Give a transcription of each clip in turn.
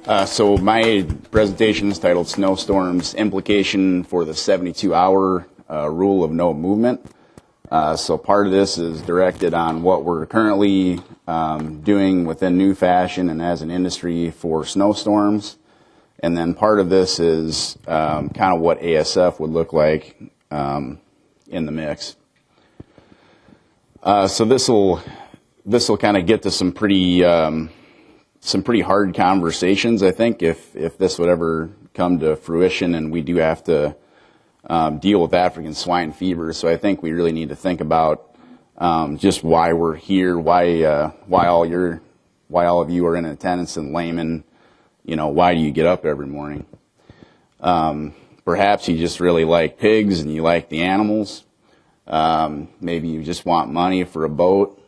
So my presentation is titled Snowstorms, Implication for the 72-Hour Rule of No Movement. So part of this is directed on what we're currently doing within New Fashion and as an industry for snowstorms. And then part of this is kind of what ASF would look like in the mix. So this will kind of get to some pretty hard conversations, I think, if this would ever come to fruition, and we do have to deal with African swine fever. So I think we really need to think about just why we're here, why all of you are in attendance in Leman. You know, why do you get up every morning? Perhaps you just really like pigs and you like the animals. Maybe you just want money for a boat.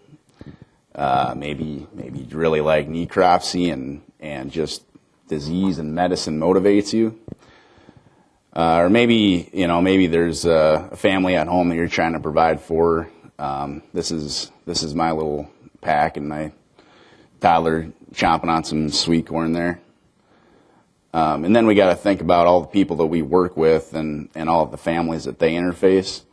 Maybe you really like necropsy and just disease and medicine motivates you. Or maybe there's a family at home that you're trying to provide for. This is my little pack and my toddler chomping on some sweet corn there. And then we got to think about all the people that we work with and all of the families that they interface.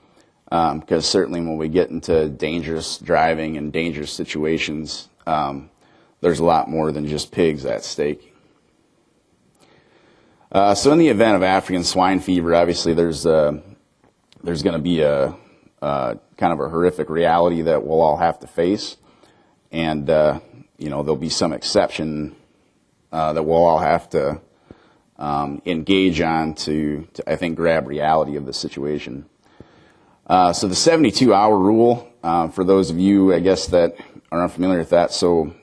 Because certainly when we get into dangerous driving and dangerous situations, there's a lot more than just pigs at stake. So in the event of African swine fever, obviously there's going to be a kind of a horrific reality that we'll all have to face, and there'll be some exception that we'll all have to engage on to I think grab reality of the situation. So the 72-hour rule, for those of you, I guess, that are unfamiliar with that, so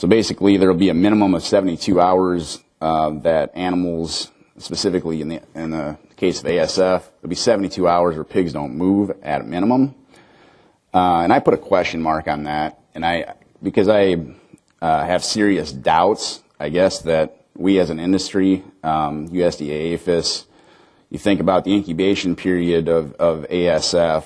basically there will be a minimum of 72 hours that animals, specifically in the case of ASF, there'll be 72 hours where pigs don't move at a minimum. And I put a question mark on that, because I have serious doubts, I guess, that we as an industry, USDA, APHIS, you think about the incubation period of ASF,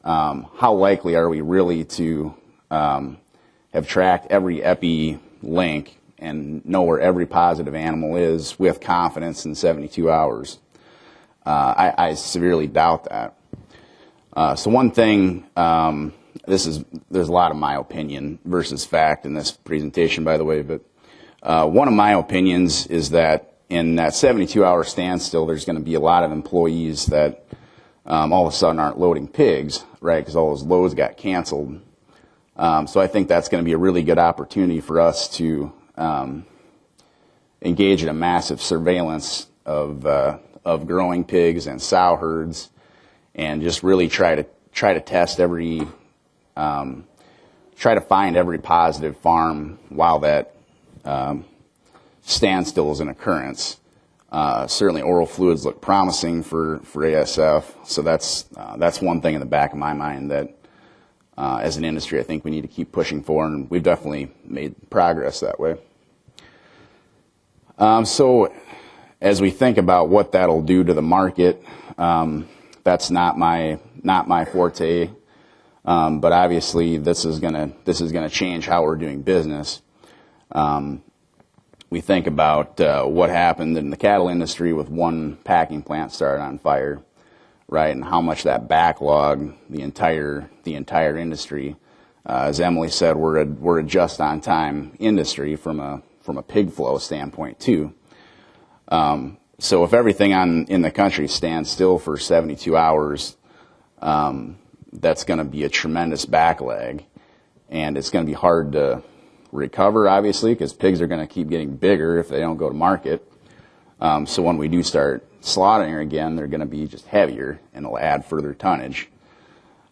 how likely are we really to have tracked every epi link and know where every positive animal is with confidence in 72 hours? I severely doubt that. So one thing, there's a lot of my opinion versus fact in this presentation, by the way, but one of my opinions is that in that 72-hour standstill, there's going to be a lot of employees that all of a sudden aren't loading pigs, right, because all those loads got canceled. So I think that's going to be a really good opportunity for us to engage in a massive surveillance of growing pigs and sow herds, and just really try to test try to find every positive farm while that standstill is an occurrence. Certainly oral fluids look promising for ASF, so that's one thing in the back of my mind that as an industry I think we need to keep pushing for, and we've definitely made progress that way. So as we think about what that'll do to the market, that's not my forte, but obviously this is gonna change how we're doing business. We think about what happened in the cattle industry with one packing plant started on fire, right? And how much that backlogged the entire industry. As Emily said, we're a just-on-time industry from a pig flow standpoint too. So if everything in the country stands still for 72 hours, that's going to be a tremendous backlag, and it's going to be hard to recover, obviously, because pigs are going to keep getting bigger if they don't go to market. So when we do start slaughtering again, they're going to be just heavier, and it'll add further tonnage.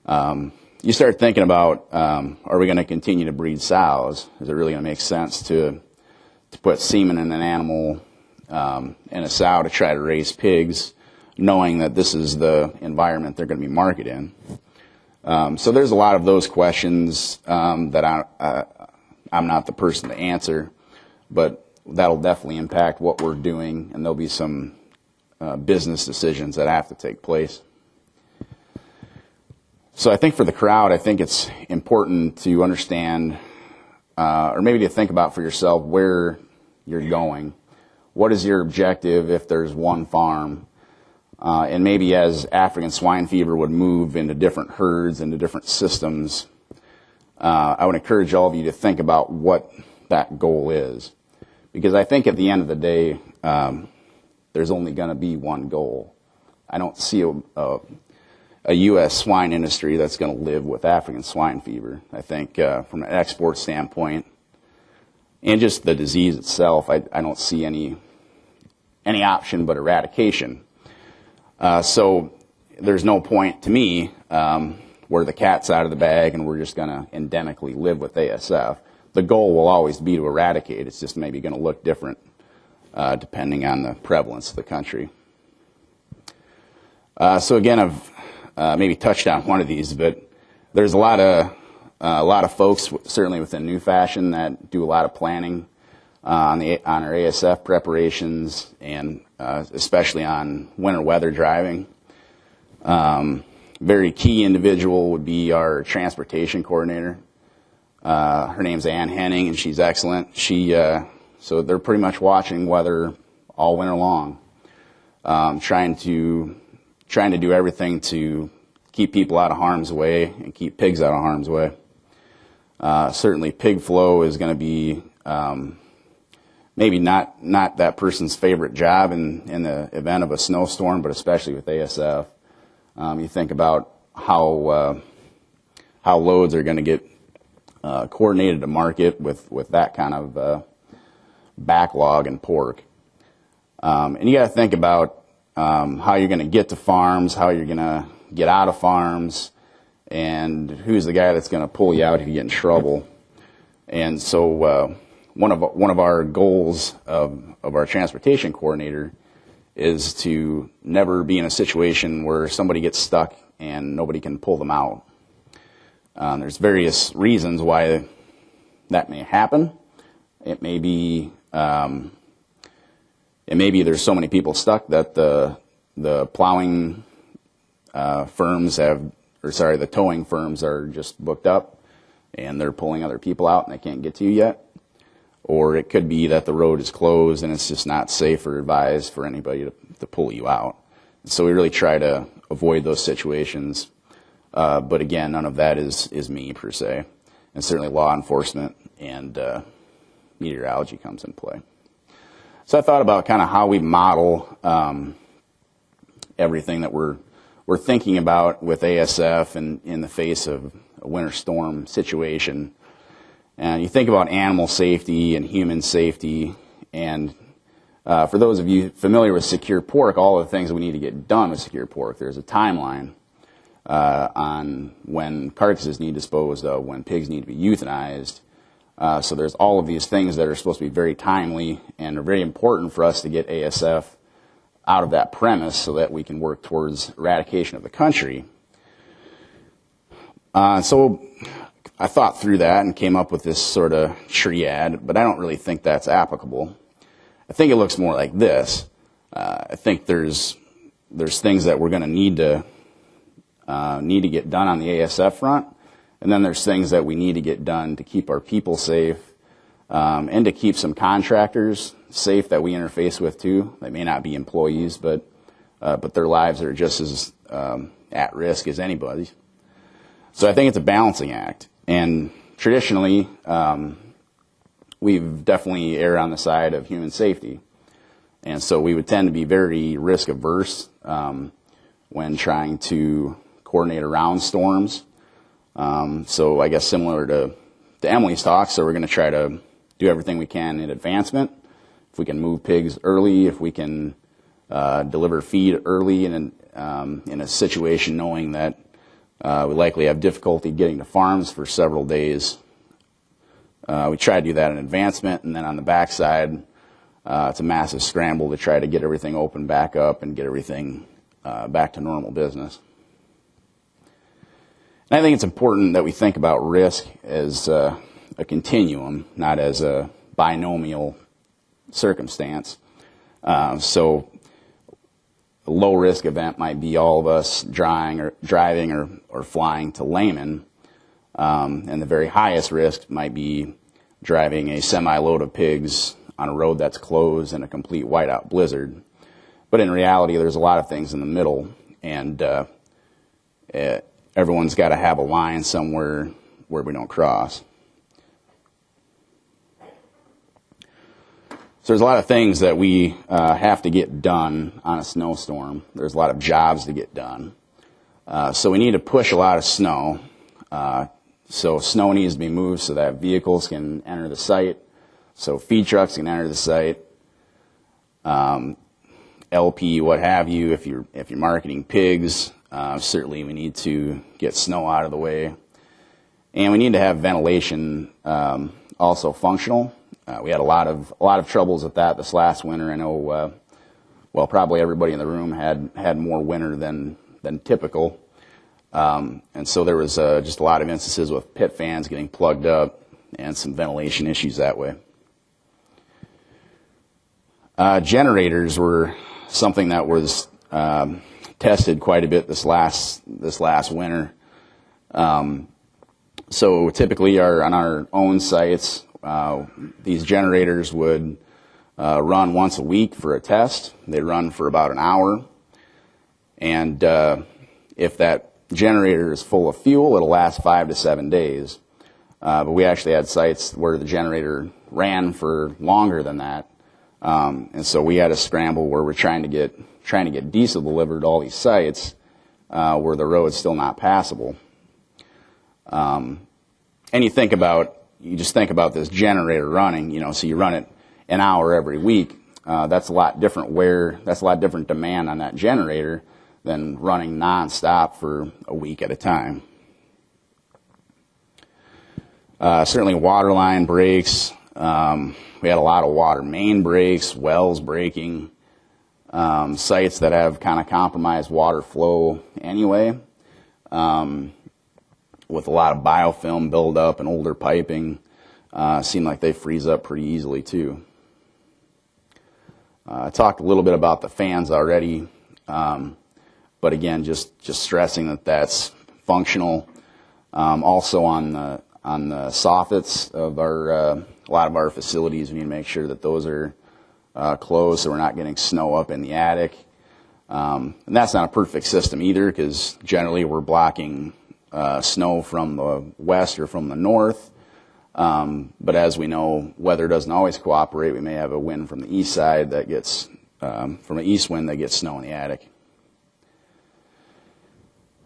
You start thinking about, are we going to continue to breed sows? Is it really going to make sense to put semen in an animal and a sow to try to raise pigs, knowing that this is the environment they're going to be marketed in? So there's a lot of those questions that I'm not the person to answer, but that'll definitely impact what we're doing, and there'll be some business decisions that have to take place. So I think for the crowd, I think it's important to understand or maybe to think about for yourself where you're going. What is your objective if there's one farm? And maybe as African swine fever would move into different herds, into different systems, I would encourage all of you to think about what that goal is. Because I think at the end of the day, there's only going to be one goal. I don't see a U.S. swine industry that's going to live with African swine fever. I think from an export standpoint, and just the disease itself, I don't see any option but eradication. So there's no point to me where the cat's out of the bag and we're just going to endemically live with ASF. The goal will always be to eradicate. It's just maybe going to look different depending on the prevalence of the country. So again, I've maybe touched on one of these, but there's a lot of folks, certainly within New Fashion, that do a lot of planning on our ASF preparations, and especially on winter weather driving. Very key individual would be our transportation coordinator. Her name's Ann Henning, and she's excellent. So they're pretty much watching weather all winter long, trying to do everything to keep people out of harm's way and keep pigs out of harm's way. Certainly pig flow is going to be maybe not that person's favorite job in the event of a snowstorm, but especially with ASF. You think about how loads are going to get coordinated to market with that kind of backlog in pork. And you got to think about how you're going to get to farms, how you're going to get out of farms, and who's the guy that's going to pull you out if you get in trouble. And so one of our goals of our transportation coordinator is to never be in a situation where somebody gets stuck and nobody can pull them out. There's various reasons why that may happen. It may be there's so many people stuck that the plowing firms the towing firms are just booked up and they're pulling other people out and they can't get to you yet. Or it could be that the road is closed and it's just not safe or advised for anybody to pull you out. So we really try to avoid those situations. But again, none of that is me per se. And certainly law enforcement and meteorology comes in play. So I thought about kind of how we model everything that we're thinking about with ASF and in the face of a winter storm situation. And you think about animal safety and human safety, and for those of you familiar with secure pork, all of the things that we need to get done with secure pork, there's a timeline on when carcasses need disposed of, when pigs need to be euthanized. So there's all of these things that are supposed to be very timely and are very important for us to get ASF out of that premise so that we can work towards eradication of the country. So I thought through that and came up with this sort of triad, but I don't really think that's applicable. I think it looks more like this. I think there's things that we're going to need to get done on the ASF front, and then there's things that we need to get done to keep our people safe and to keep some contractors safe that we interface with too. They may not be employees, but their lives are just as at risk as anybody's. So I think it's a balancing act. And traditionally, we've definitely erred on the side of human safety. And so we would tend to be very risk averse when trying to coordinate around storms. So I guess similar to Emily's talk, so we're going to try to do everything we can in advancement. If we can move pigs early, if we can deliver feed early in a situation knowing that we likely have difficulty getting to farms for several days. We try to do that in advancement, and then on the backside, it's a massive scramble to try to get everything open back up and get everything back to normal business. And I think it's important that we think about risk as a continuum, not as a binomial circumstance. So a low-risk event might be all of us driving or flying to Leman, and the very highest risk might be driving a semi-load of pigs on a road that's closed in a complete whiteout blizzard. But in reality, there's a lot of things in the middle, and everyone's got to have a line somewhere where we don't cross. So there's a lot of things that we have to get done on a snowstorm. There's a lot of jobs to get done. So we need to push a lot of snow. So snow needs to be moved so that vehicles can enter the site, so feed trucks can enter the site, LP, what have you. If you're marketing pigs, certainly we need to get snow out of the way, and we need to have ventilation also functional. We had a lot of troubles with that this last winter. I know, well, probably everybody in the room had more winter than typical. And so there was just a lot of instances with pit fans getting plugged up and some ventilation issues that way. Generators were something that was tested quite a bit this last winter. So typically on our own sites, these generators would run once a week for a test. They run for about an hour. And if that generator is full of fuel, it'll last 5 to 7 days. But we actually had sites where the generator ran for longer than that. And so we had a scramble where we're trying to get diesel delivered to all these sites where the road's still not passable. And you just think about this generator running, so you run it an hour every week. That's a lot different demand on that generator than running nonstop for a week at a time. Certainly water line breaks. We had a lot of water main breaks, wells breaking, sites that have kind of compromised water flow anyway, with a lot of biofilm buildup and older piping. Seem like they freeze up pretty easily too. I talked a little bit about the fans already. But again, just stressing that that's functional. Also on the soffits of a lot of our facilities, we need to make sure that those are closed so we're not getting snow up in the attic. And that's not a perfect system either, because generally we're blocking snow from the west or from the north. But as we know, weather doesn't always cooperate. We may have a wind from the east side that gets, from an east wind that gets snow in the attic.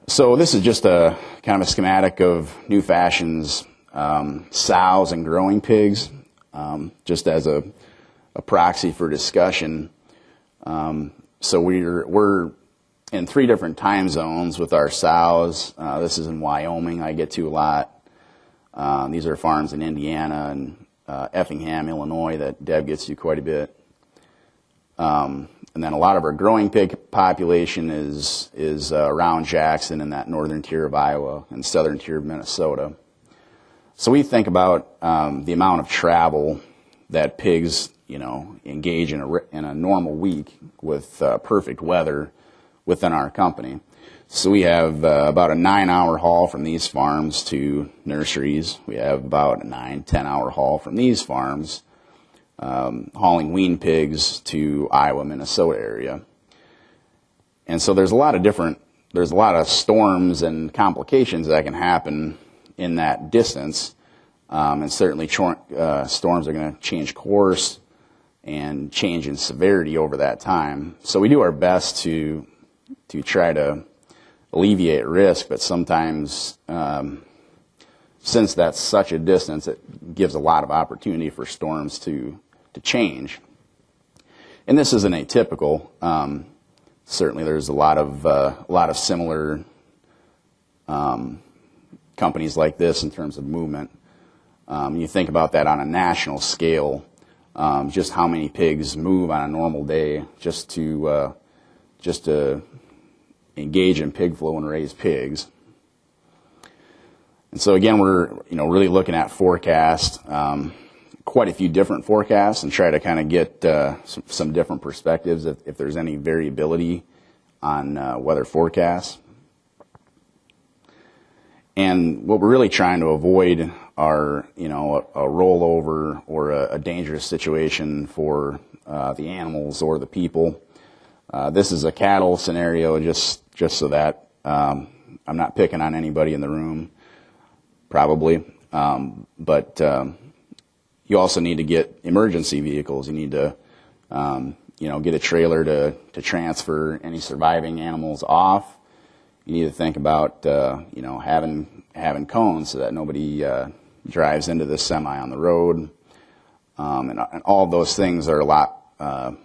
So this is just a kind of a schematic of New Fashion's sows and growing pigs, just as a proxy for discussion. So we're in 3 different time zones with our sows. This is in Wyoming. I get to a lot. These are farms in Indiana and Effingham, Illinois, that Deb gets to quite a bit. And then a lot of our growing pig population is around Jackson in that northern tier of Iowa and southern tier of Minnesota. So we think about the amount of travel that pigs, engage in a normal week with perfect weather within our company. So we have about a 9-hour haul from these farms to nurseries. We have about a 9-10-hour haul from these farms hauling wean pigs to Iowa, Minnesota area. And so there's a lot of storms and complications that can happen in that distance. And certainly storms are going to change course and change in severity over that time. So we do our best to try to alleviate risk, but sometimes since that's such a distance, it gives a lot of opportunity for storms to change. And this isn't atypical. Certainly, there's a lot of similar companies like this in terms of movement. You think about that on a national scale, just how many pigs move on a normal day just to engage in pig flow and raise pigs. And so again, we're really looking at forecast, quite a few different forecasts, and try to kind of get some different perspectives if there's any variability on weather forecasts. And what we're really trying to avoid are, you know, a rollover or a dangerous situation for the animals or the people. This is a cattle scenario, just so that I'm not picking on anybody in the room, probably. But you also need to get emergency vehicles. You need to, you know, get a trailer to transfer any surviving animals off. You need to think about, you know, having cones so that nobody drives into this semi on the road. And all of those things are a lot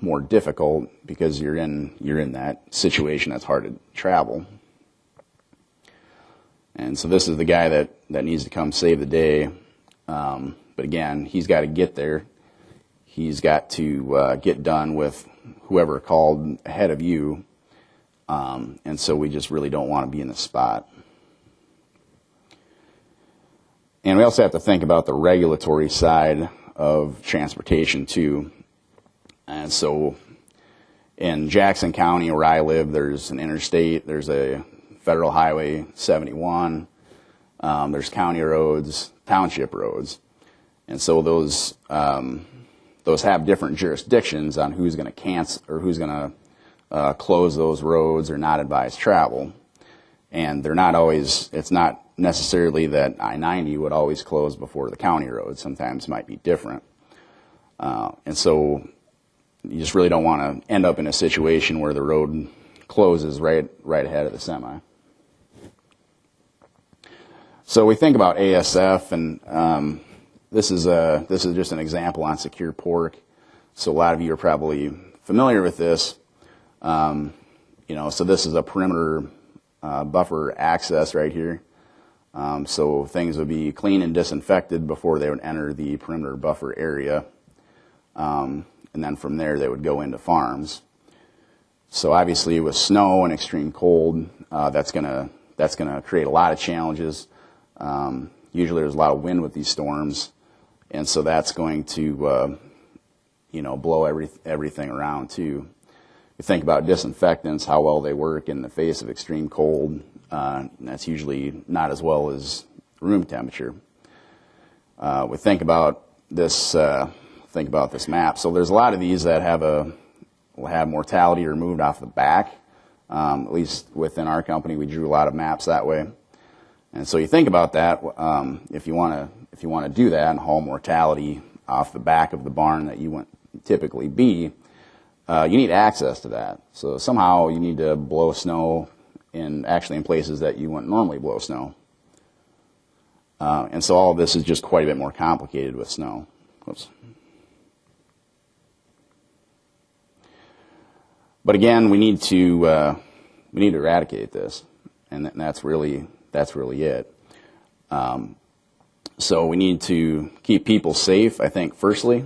more difficult because you're in that situation that's hard to travel. And so this is the guy that needs to come save the day. But again, he's got to get there. He's got to get done with whoever called ahead of you. And so we just really don't want to be in the spot. And we also have to think about the regulatory side of transportation too. And so in Jackson County, where I live, there's an interstate, there's a Federal Highway 71, there's county roads, township roads. And so those have different jurisdictions on who's going to cancel or who's going to close those roads or not advise travel. And they're not always, it's not necessarily that I-90 would always close before the county road. Sometimes it might be different. And so you just really don't want to end up in a situation where the road closes right ahead of the semi. So we think about ASF, and this is just an example on secure pork. So a lot of you are probably familiar with this. You know, so this is a perimeter buffer access right here. So things would be clean and disinfected before they would enter the perimeter buffer area. And then from there they would go into farms. So obviously with snow and extreme cold, that's gonna create a lot of challenges. Usually there's a lot of wind with these storms, and so that's going to you know, blow everything around too. You think about disinfectants, how well they work in the face of extreme cold. And that's usually not as well as room temperature. We think about this map. So there's a lot of these that will have mortality removed off the back. At least within our company, we drew a lot of maps that way. And so you think about that. If you want to do that and haul mortality off the back of the barn that you want typically be, you need access to that. So somehow you need to blow snow in places that you wouldn't normally blow snow. And so all of this is just quite a bit more complicated with snow. Whoops. But again, we need to eradicate this, and that's really it. So we need to keep people safe, I think, firstly,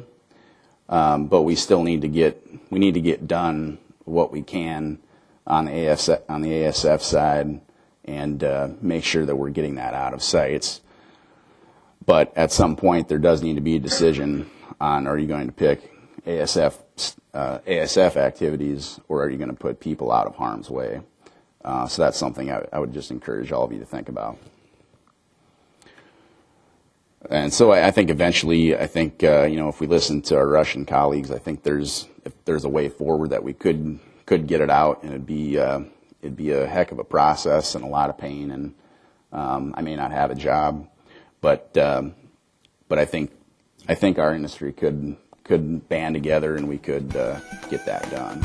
but we still need to get done what we can on the ASF side and make sure that we're getting that out of sites. But at some point, there does need to be a decision on: are you going to pick ASF activities, or are you going to put people out of harm's way? So that's something I would just encourage all of you to think about. And so I think eventually, you know, if we listen to our Russian colleagues, I think if there's a way forward that we could get it out, and it'd be a heck of a process and a lot of pain, and I may not have a job, but I think our industry could band together and we could get that done.